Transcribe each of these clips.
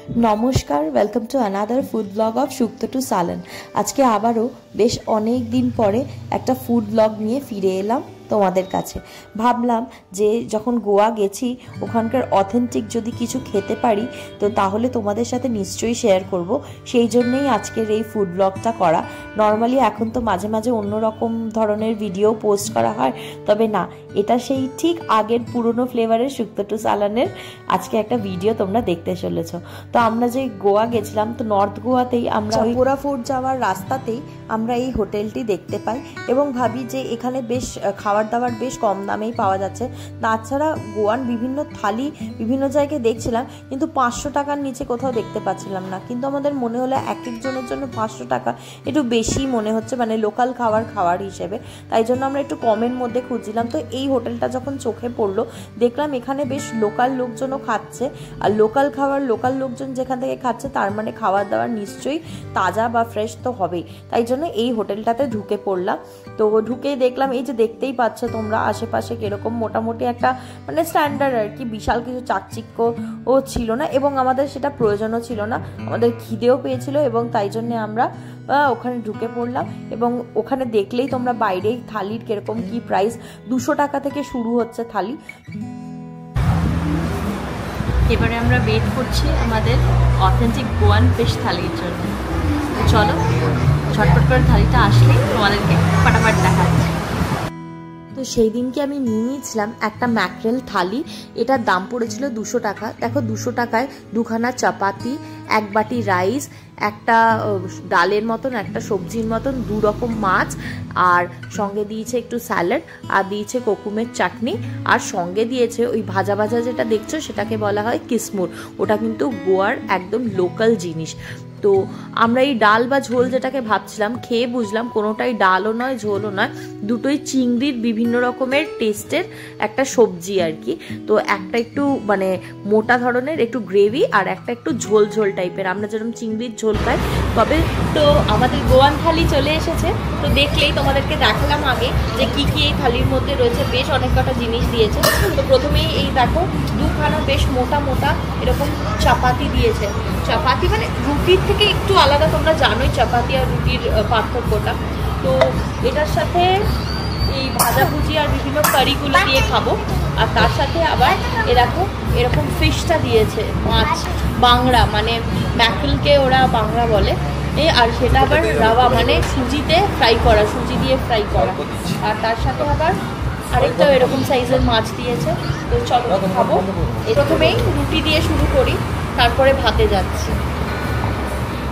নমস্কার, welcome to another food blog of Shukto to Salan. আজকে আবারও বেশ অনেক দিন পরে একটা ফুড ব্লগ নিয়ে ফিরে এলাম তোমাদের কাছে। ভাবলাম যে যখন গোয়া গেছি ওখানকার অথেন্টিক যদি কিছু খেতে পারি তো তাহলে তোমাদের সাথে নিশ্চয়ই শেয়ার করব। সেই জন্যই আজকের এই ফুড ব্লগটা করা। নর্মালি এখন তো মাঝে মাঝে অন্যরকম ধরনের ভিডিও পোস্ট করা হয়, তবে না, এটা সেই ঠিক আগের পুরনো ফ্লেভারের শুক্তো টু সালানের আজকে একটা ভিডিও তোমরা দেখতে চলেছ। তো আমরা যে গোয়া গেছিলাম, তো নর্থ গোয়াতেই আমরা চাপুরা ফোর্ট যাওয়ার রাস্তাতেই আমরা এই হোটেলটি দেখতে পাই এবং ভাবি যে এখানে বেশ খাবার দাবার বেশ কম দামেই পাওয়া যাচ্ছে। তাছাড়া গোয়ান বিভিন্ন থালি বিভিন্ন জায়গায় দেখছিলাম, কিন্তু 500 টাকার নিচে কোথাও দেখতে পাচ্ছিলাম না। কিন্তু আমাদের মনে হলো এক একজনের জন্য 500 টাকা একটু বেশি মনে হচ্ছে, মানে লোকাল খাওয়ার হিসেবে। তাই জন্য আমরা একটু কমের মধ্যে খুঁজছিলাম। তো এই হোটেলটা যখন চোখে পড়লো, দেখলাম এখানে বেশ লোকাল লোকজনও খাচ্ছে। আর লোকাল খাবার লোকাল লোকজন যেখান থেকে খাচ্ছে তার মানে খাবার দাবার নিশ্চয়ই তাজা বা ফ্রেশ তো হবেই। তাই জন্য এই হোটেলটাতে ঢুকে পড়লাম। তো ঢুকেই দেখলাম, এই যে দেখতেই পাচ্ছ তোমরা আশেপাশে কিরকম মোটামুটি একটা মানে স্ট্যান্ডার্ড আর কি, বিশাল কিছু চাকচিক্য ও ছিল না এবং আমাদের সেটা প্রয়োজনও ছিল না। আমাদের খিদেও পেয়েছিল এবং তাই জন্য আমরা ওখানে ঢুকে পড়লাম। এবং ওখানে দেখলেই তোমরা বাইরেই থালির কিরকম কি প্রাইস, 200 টাকা থেকে শুরু হচ্ছে থালি। এবারে আমরা ওয়েট করছি আমাদের অথেন্টিক গোয়ান ফিশ থালির জন্য। চলো ঝটপট করে থালিটা আসলেই তোমাদেরকে ফাটাফাট দেখাচ্ছি। তো সেই দিনকে আমি নিয়ে নিয়েছিলাম একটা ম্যাকরেল থালি। এটার দাম পড়েছিল 200 টাকা। দেখো 200 টাকায় দুখানা চাপাতি, এক বাটি রাইস, একটা ডালের মতন, একটা সবজির মতন, 2 রকম মাছ, আর সঙ্গে দিয়েছে একটু স্যালাড, আর দিয়েছে কোকুমের চাটনি, আর সঙ্গে দিয়েছে ওই ভাজা ভাজা যেটা দেখছো সেটাকে বলা হয় কিসমুর। ওটা কিন্তু গোয়ার একদম লোকাল জিনিস। তো আমরা এই ডাল বা ঝোল যেটাকে ভাবছিলাম, খেয়ে বুঝলাম কোনোটাই ডালও নয় ঝোলও নয়, দুটোই চিংড়ির বিভিন্ন রকমের টেস্টের একটা সবজি আর কি। তো একটা একটু মানে মোটা ধরনের একটু গ্রেভি, আর একটা একটু ঝোল ঝোল টাইপের, আমরা যেরকম চিংড়ির ঝোল খাই। তবে তো আমাদের গোয়ান থালি চলে এসেছে। তো দেখলেই তোমাদেরকে দেখালাম আগে যে কি কি এই থালির মধ্যে রয়েছে। বেশ অনেক কটা জিনিস দিয়েছে। তো প্রথমেই এই দেখো দুখানা বেশ মোটা মোটা এরকম চাপাতি দিয়েছে। চাপাতি মানে রুটির থেকে একটু আলাদা, তোমরা জানোই চাপাতি আর রুটির পার্থক্যটা। তো এটার সাথে এই ভাজাভুজি আর বিভিন্ন কারিগুলো দিয়ে খাবো। আর তার সাথে আবার দেখো এরকম ফিশটা দিয়েছে, মাছ, বাংলা মানে ম্যাকরেলকে ওরা বাংলা বলে। আর সেটা আবার রাওয়া মানে সুজিতে ফ্রাই করা, সুজি দিয়ে ফ্রাই করা। আর তার সাথে আবার আরেকটা এরকম সাইজের মাছ দিয়েছে। তো চলো খাবো। প্রথমেই রুটি দিয়ে শুরু করি, তারপরে ভাতে যাচ্ছি।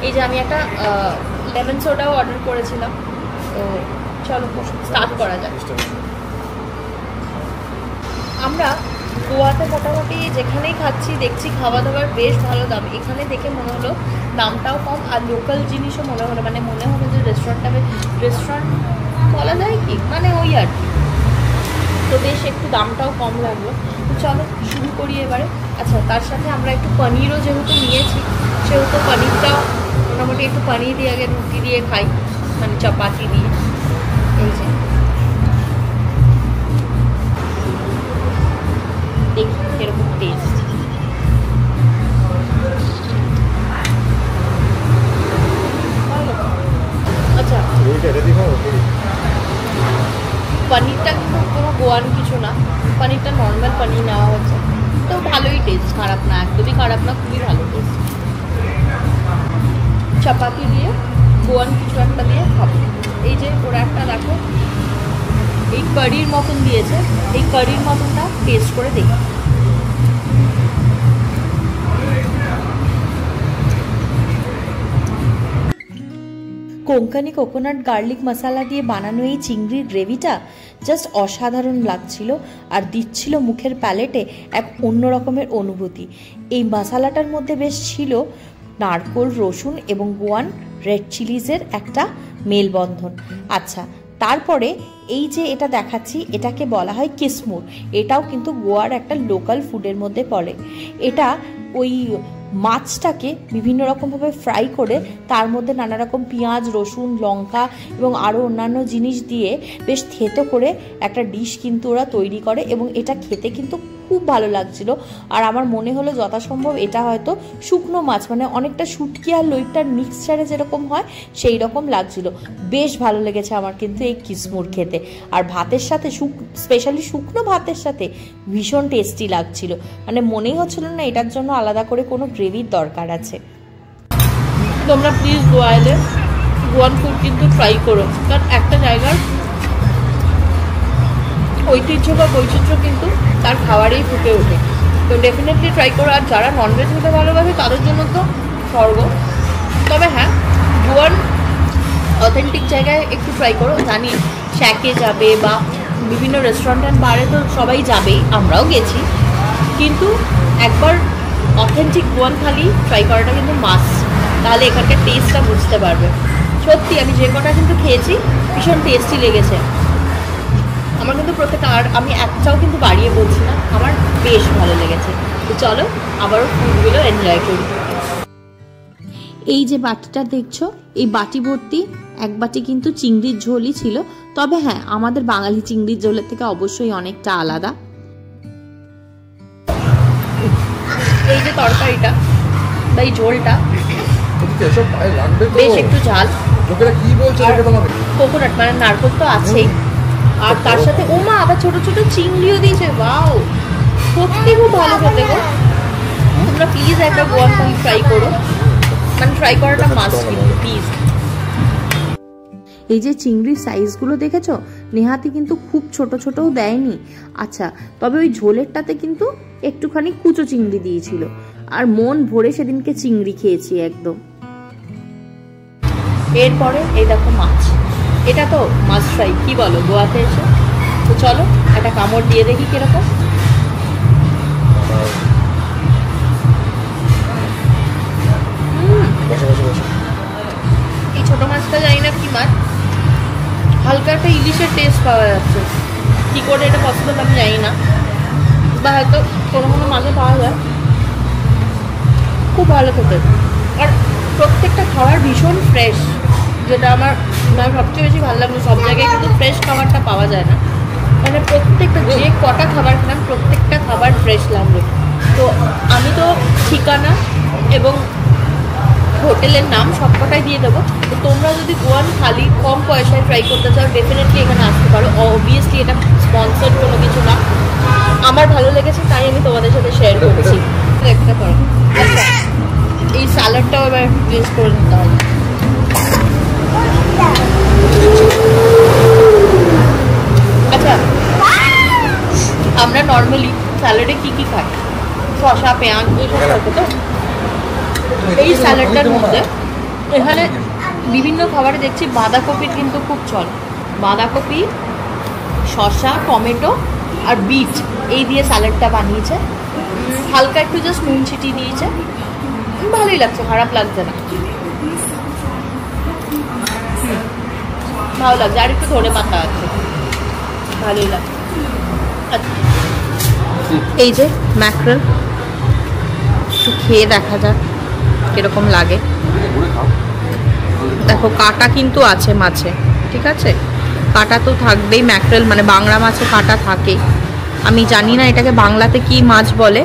এই যে আমি একটা লেমন সোডাও অর্ডার করেছিলাম। তো চলো স্টার্ট করা যাক। আমরা গোয়াতে মোটামুটি যেখানেই খাচ্ছি দেখছি খাওয়া দাওয়ার বেশ ভালো দাম। এখানে দেখে মনে হলো দামটাও কম, আর লোকাল জিনিসও মনে হলো, মানে মনে হলো যে রেস্টুরেন্ট বলা যায় কি, মানে ওই আর কি। তো বেশ একটু দামটাও কম লাগলো। তো চলো শুরু করি এবারে। আচ্ছা, তার সাথে আমরা একটু পনিরও যেহেতু নিয়েছি, সেহেতু পনিরটাও মোটামুটি একটু পনির দিয়ে আগে রুটি দিয়ে খাই, মানে চাপাতি দিয়ে। এই যে দেখি এরকম টেস্ট। আচ্ছা, পনিরটা কিন্তু কোনো গোয়ান কিছু না, পনিরটা নর্মাল পনির নেওয়া হচ্ছে। তো ভালোই টেস্ট, খারাপ না, একদমই খারাপ না, খুবই ভালো টেস্ট। চাপাতি দিয়ে গোয়ান কিছু একটা দিয়ে খাবো। এই যে ওরা একটা দেখো এই কারির মতন দিয়েছে, এই কারির মতনটা টেস্ট করে দেখি। কোঙ্কানি কোকোনাট গার্লিক মশলা দিয়ে বানানো এই চিংড়ির গ্রেভিটা জাস্ট অসাধারণ লাগছিল আর দিচ্ছিল মুখের প্যালেটে এক অন্য রকমের অনুভূতি। এই মশলাটার মধ্যে বেশ ছিল নারকোল, রসুন এবং গোয়ান রেড চিলিজের একটা মেলবন্ধন। আচ্ছা, তারপরে এই যে এটা দেখাচ্ছি এটাকে বলা হয় কিসমুর। এটাও কিন্তু গোয়ার একটা লোকাল ফুডের মধ্যে পড়ে। এটা ওই মাছটাকে বিভিন্ন রকমভাবে ফ্রাই করে তার মধ্যে নানা রকম পেঁয়াজ, রসুন, লঙ্কা এবং আরও অন্যান্য জিনিস দিয়ে বেশ থেতো করে একটা ডিশ কিন্তু ওরা তৈরি করে এবং এটা খেতে কিন্তু খুব ভালো লাগছিল। আর আমার মনে হলো যথাসম্ভব এটা হয়তো শুকনো মাছ, মানে অনেকটা শুটকি আর লইটার মিক্সচারে যেরকম হয় সেই রকম লাগছিল। বেশ ভালো লেগেছে আমার কিন্তু এই কিসমুর খেতে। আর ভাতের সাথে স্পেশালি শুকনো ভাতের সাথে ভীষণ টেস্টি লাগছিল, মানে মনেই হচ্ছিল না এটার জন্য আলাদা করে কোনো গ্রেভির দরকার আছে। তোমরা প্লিজ গোয়া এলে গোয়ান ফুড কিন্তু ট্রাই করো, কারণ একটা জায়গার ঐতিহ্য বা বৈচিত্র্য কিন্তু তার খাবারেই ফুটে ওঠে। তো ডেফিনেটলি ট্রাই করো। আর যারা ননভেজ খেতে ভালোবাসে তাদের জন্য তো স্বর্গ। তবে হ্যাঁ, গোয়ান অথেন্টিক জায়গায় একটু ট্রাই করো। জানি শ্যাকে যাবে বা বিভিন্ন রেস্টুরেন্ট অ্যান্ড বারে তো সবাই যাবেই, আমরাও গেছি, কিন্তু একবার অথেন্টিক গোয়ান থালি ট্রাই করাটা কিন্তু মাস্ট, তাহলে এখানকার টেস্টটা বুঝতে পারবে। সত্যি আমি যে কটা কিন্তু খেয়েছি ভীষণ টেস্টি লেগেছে আমার কিন্তু প্রত্যেকটা। আর আমি একটাও কিন্তু বাড়িয়ে বলছি না, আমার বেশ ভালো লেগেছে। তো চলো আবারও ফুডগুলো এনজয় করি। এই যে বাটিটা দেখছো, এই বাটি ভর্তি এক বাটি কিন্তু চিংড়ির ঝোলই ছিল। তবে হ্যাঁ, আমাদের বাঙালি চিংড়ির ঝোলের থেকে অবশ্যই অনেকটা আলাদা। এই যে তরকারিটা বা এই ঝোলটা বেশ একটু ঝাল, কোকোনাট মানে নারকোল তো আছেই, আর তার সাথে ওমা আবার ছোট ছোট চিংড়িও দিয়েছে। ওয়াও, সত্যি খুব ভালো খেতে গো। তোমরা প্লিজ একটা গোয়ান থালি ট্রাই করো, মানে ট্রাই করাটা মাস্ট কিন্তু প্লিজ। এই যে চিংড়ির সাইজগুলো দেখেছো, নেহাতি কিন্তু খুব ছোট ছোটও দেয়নি। আচ্ছা, তবে ওই ঝোলেরটাতে কিন্তু একটুখানি কুচো চিংড়ি দিয়েছিল, আর মন ভরে সেদিনকে চিংড়ি খেয়েছি একদম। এরপরে এই দেখো মাছ, এটা তো মাছ ফ্রাই, কি বলো গোয়াতে এসে। তো চলো একটা কামড় দিয়ে দেখি কিরকম। এই ছোট মাছটা জানি না কি মাছ, হালকা একটা ইলিশের টেস্ট পাওয়া যাচ্ছে। কি করে এটা পসিবল আমি জানি না, বা হয়তো কোনো কোনো মাছে পাওয়া যায়। খুব ভালো খেতে, আর প্রত্যেকটা খাবার ভীষণ ফ্রেশ, যেটা আমার সবচেয়ে বেশি ভালো লাগলো। সব জায়গায় কিন্তু ফ্রেশ খাবারটা পাওয়া যায় না, মানে প্রত্যেকটা যে কটা খাবার খেলাম প্রত্যেকটা খাবার ফ্রেশ লাগলো। তো আমি তো ঠিকানা এবং হোটেলের নাম সবকটাই দিয়ে দেবো। তো তোমরা যদি গোয়ান থালি কম পয়সায় ট্রাই করতে চাও ডেফিনেটলি এখানে আসতে পারো। অবভিয়াসলি এটা স্পন্সর্ড কোনো কিছু না, আমার ভালো লেগেছে তাই আমি তোমাদের সাথে শেয়ার করছি। একটা করো। আচ্ছা, এই স্যালাডটাও এবার টেস্ট করে নিতে হবে। আচ্ছা, আমরা নর্মালি স্যালাডে কি কি খাই? শসা, পেঁয়াজ এইসব থাকে। তো এই স্যালাডটার মধ্যে এখানে বিভিন্ন খাবারে দেখছি বাঁধাকপির কিন্তু খুব চল। বাঁধাকপি, শসা, টমেটো আর বিট এই দিয়ে স্যালাডটা বানিয়েছে। হালকা একটু জাস্ট নুন ছিটিয়ে দিয়েছে, ভালোই লাগছে, খারাপ লাগছে না, ভালো লাগছে। আর একটু ধনে পাতা আছে, ভালোই লাগছে। আচ্ছা, এই যে ম্যাকরেল, একটু খেয়ে দেখা যাক কিরকম লাগে। দেখো কাঁটা কিন্তু আছে মাছে, ঠিক আছে, কাঁটা তো থাকবেই। ম্যাকরেল মানে বাংলা মাছে কাঁটা থাকে। আমি জানি না এটাকে বাংলাতে কি মাছ বলে,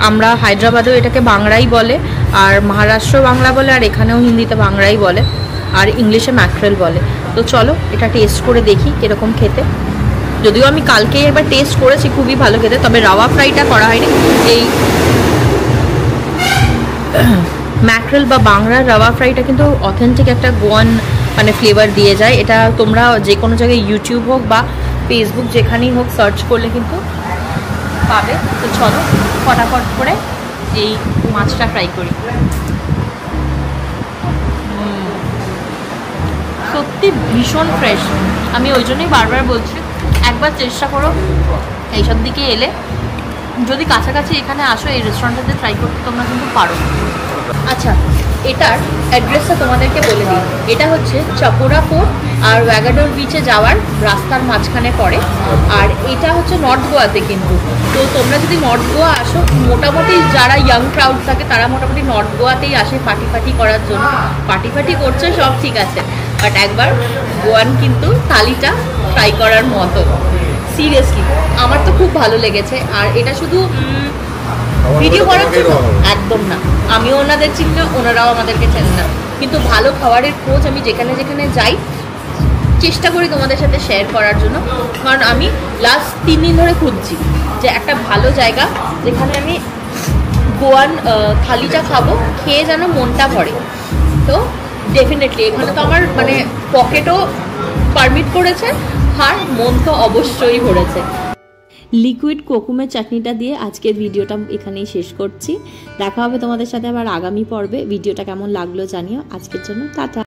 আমরা হায়দ্রাবাদেও এটাকে বাংলাই বলে, আর মহারাষ্ট্র বাংলা বলে, আর এখানেও হিন্দিতে বাংলাই বলে, আর ইংলিশে ম্যাকরেল বলে। তো চলো এটা টেস্ট করে দেখি কিরকম খেতে। যদিও আমি কালকে একবার টেস্ট করেছি, খুবই ভালো খেতে। তবে রাওয়া ফ্রাইটা করা হয়নি। এই ম্যাকরেল বা বাংলার রাওয়া ফ্রাইটা কিন্তু অথেন্টিক একটা গোয়ান মানে ফ্লেভার দিয়ে যায়। এটা তোমরা যে কোনো জায়গায় ইউটিউব হোক বা ফেসবুক যেখানেই হোক সার্চ করলে কিন্তু পাবে। তো চলো ফটাফট করে এই মাছটা ফ্রাই করি। সত্যি ভীষণ ফ্রেশ, আমি ওই জন্যই বারবার বলছি একবার চেষ্টা করো এইসব দিকে এলে। যদি কাছাকাছি এখানে আসো এই রেস্টুরেন্টটাতে ট্রাই করতে তোমরা কিন্তু পারো। আচ্ছা, এটার অ্যাড্রেসটা তোমাদেরকে বলে দিই। এটা হচ্ছে চাপোরা ফোর্ট আর ওয়াগাডোর বিচে যাওয়ার রাস্তার মাঝখানে পড়ে, আর এটা হচ্ছে নর্থ গোয়াতে কিন্তু। তো তোমরা যদি নর্থ গোয়া আসো, মোটামুটি যারা ইয়াং ক্রাউড থাকে তারা মোটামুটি নর্থ গোয়াতেই আসে পার্টি করার জন্য। পার্টি করছে সব ঠিক আছে, বাট একবার গোয়ান কিন্তু থালিটা ট্রাই করার মতো। সিরিয়াসলি আমার তো খুব ভালো লেগেছে। আর এটা শুধু ভিডিও করার জন্য একদম না, আমিও ওনাদের চিনি না, ওনারাও আমাদেরকে চেনেন না, কিন্তু ভালো খাবারের খোঁজ আমি যেখানে যেখানে যাই চেষ্টা করি তোমাদের সাথে শেয়ার করার জন্য। কারণ আমি লাস্ট 3 দিন ধরে খুঁজছি যে একটা ভালো জায়গা যেখানে আমি গোয়ান থালিটা খাবো, খেয়ে যেন মনটা ভরে। তো ডেফিনেটলি এখানে তো আমার মানে পকেটও পারমিট করেছে, আর মন তো অবশ্যই ভরেছে। লিকুইড কোকুমের চাটনিটা দিয়ে আজকের ভিডিওটা এখানেই শেষ করছি। দেখা হবে তোমাদের সাথে আবার আগামী পর্বে। ভিডিওটা কেমন লাগলো জানিও। আজকের জন্য টাটা।